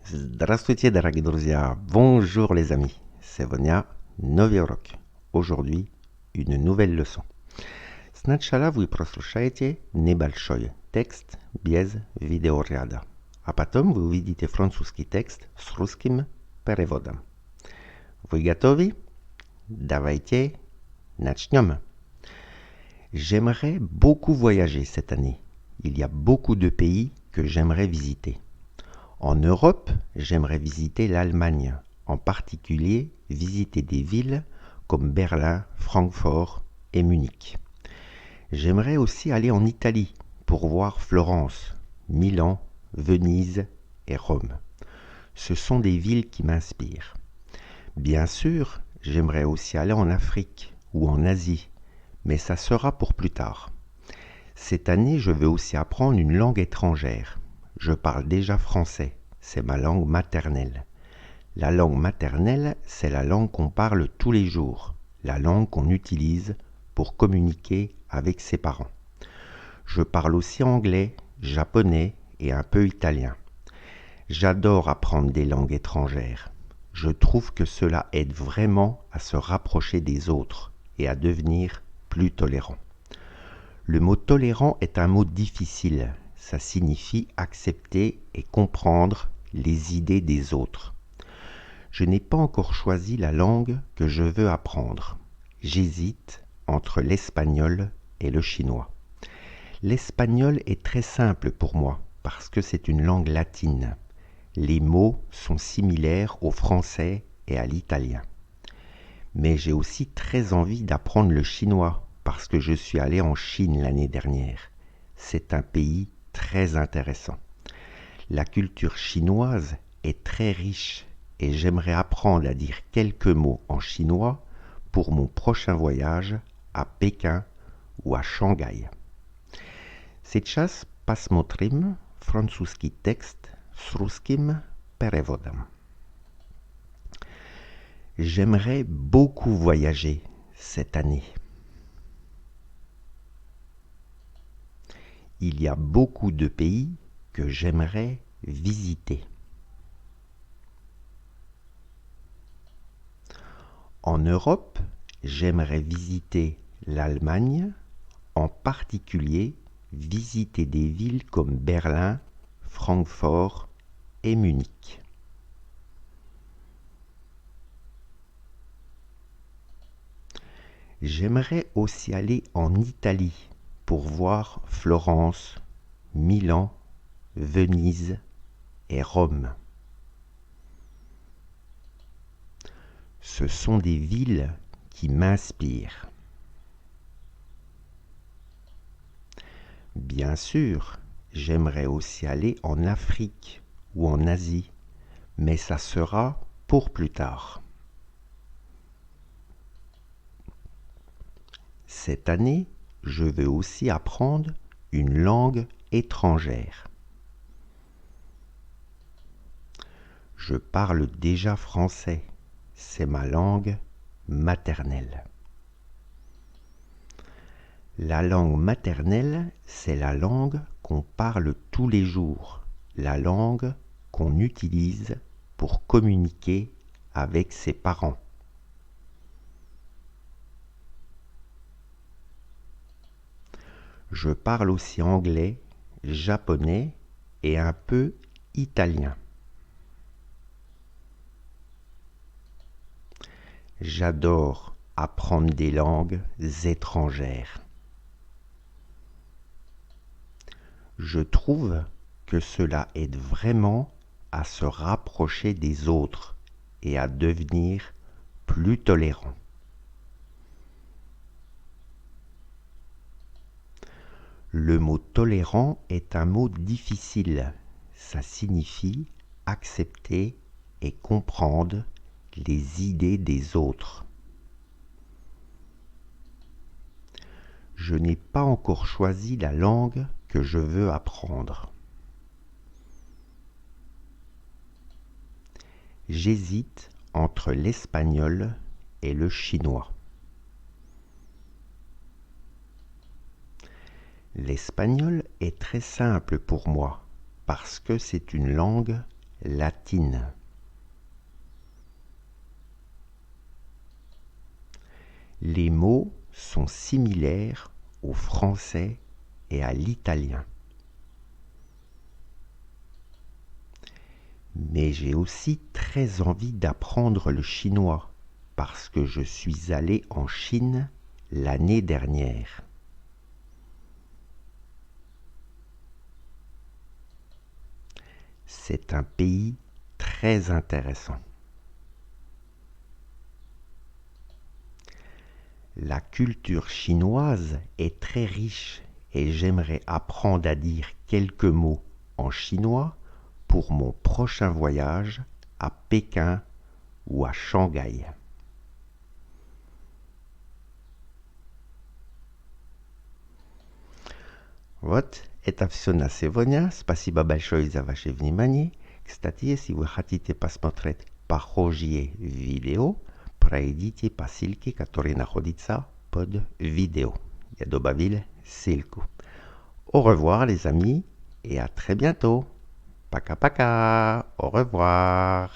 Здравствуйте, дорогие друзья. Bonjour les amis. C'est Vonia, Новый урок. Aujourd'hui, une nouvelle leçon. Сначала вы прослушаете небольшой текст без видеоряда, а потом вы увидите французский текст с русским переводом. Вы готовы? Давайте начнем. J'aimerais beaucoup voyager cette année. Il y a beaucoup de pays que j'aimerais visiter. En Europe, j'aimerais visiter l'Allemagne, en particulier visiter des villes comme Berlin, Francfort et Munich. J'aimerais aussi aller en Italie pour voir Florence, Milan, Venise et Rome. Ce sont des villes qui m'inspirent. Bien sûr, j'aimerais aussi aller en Afrique ou en Asie, mais ça sera pour plus tard. Cette année, je veux aussi apprendre une langue étrangère. Je parle déjà français, c'est ma langue maternelle. La langue maternelle, c'est la langue qu'on parle tous les jours, la langue qu'on utilise pour communiquer avec ses parents. Je parle aussi anglais, japonais et un peu italien. J'adore apprendre des langues étrangères. Je trouve que cela aide vraiment à se rapprocher des autres et à devenir plus tolérant. Le mot tolérant est un mot difficile. Ça signifie accepter et comprendre les idées des autres. Je n'ai pas encore choisi la langue que je veux apprendre. J'hésite entre l'espagnol et le chinois. L'espagnol est très simple pour moi parce que c'est une langue latine. Les mots sont similaires au français et à l'italien. Mais j'ai aussi très envie d'apprendre le chinois parce que je suis allé en Chine l'année dernière. C'est un pays très intéressant. La culture chinoise est très riche et j'aimerais apprendre à dire quelques mots en chinois pour mon prochain voyage à Pékin ou à Shanghai. Сейчас посмотрим французский текст с русским переводом. J'aimerais beaucoup voyager cette année. Il y a beaucoup de pays que j'aimerais visiter. En Europe, j'aimerais visiter l'Allemagne, en particulier visiter des villes comme Berlin, Francfort et Munich. J'aimerais aussi aller en Italie pour voir Florence, Milan, Venise et Rome. Ce sont des villes qui m'inspirent. Bien sûr, j'aimerais aussi aller en Afrique ou en Asie, mais ça sera pour plus tard. Cette année, je veux aussi apprendre une langue étrangère. Je parle déjà français, c'est ma langue maternelle. La langue maternelle, c'est la langue qu'on parle tous les jours, la langue qu'on utilise pour communiquer avec ses parents. Je parle aussi anglais, japonais et un peu italien. J'adore apprendre des langues étrangères. Je trouve que cela aide vraiment à se rapprocher des autres et à devenir plus tolérant. Le mot tolérant est un mot difficile. Ça signifie accepter et comprendre les idées des autres. Je n'ai pas encore choisi la langue que je veux apprendre. J'hésite entre l'espagnol et le chinois. L'espagnol est très simple pour moi parce que c'est une langue latine. Les mots sont similaires au français et à l'italien. Mais j'ai aussi très envie d'apprendre le chinois parce que je suis allé en Chine l'année dernière. C'est un pays très intéressant. La culture chinoise est très riche et j'aimerais apprendre à dire quelques mots en chinois pour mon prochain voyage à Pékin ou à Shanghai. Вот, это все на сегодня. Спасибо большое за ваше внимание. Кстати, если вы хотите посмотреть похожие видео, пройдите по ссылке, которая находится под видео. Я добавил ссылку. Au revoir les amis et à très bientôt. Пока-пока. Au revoir.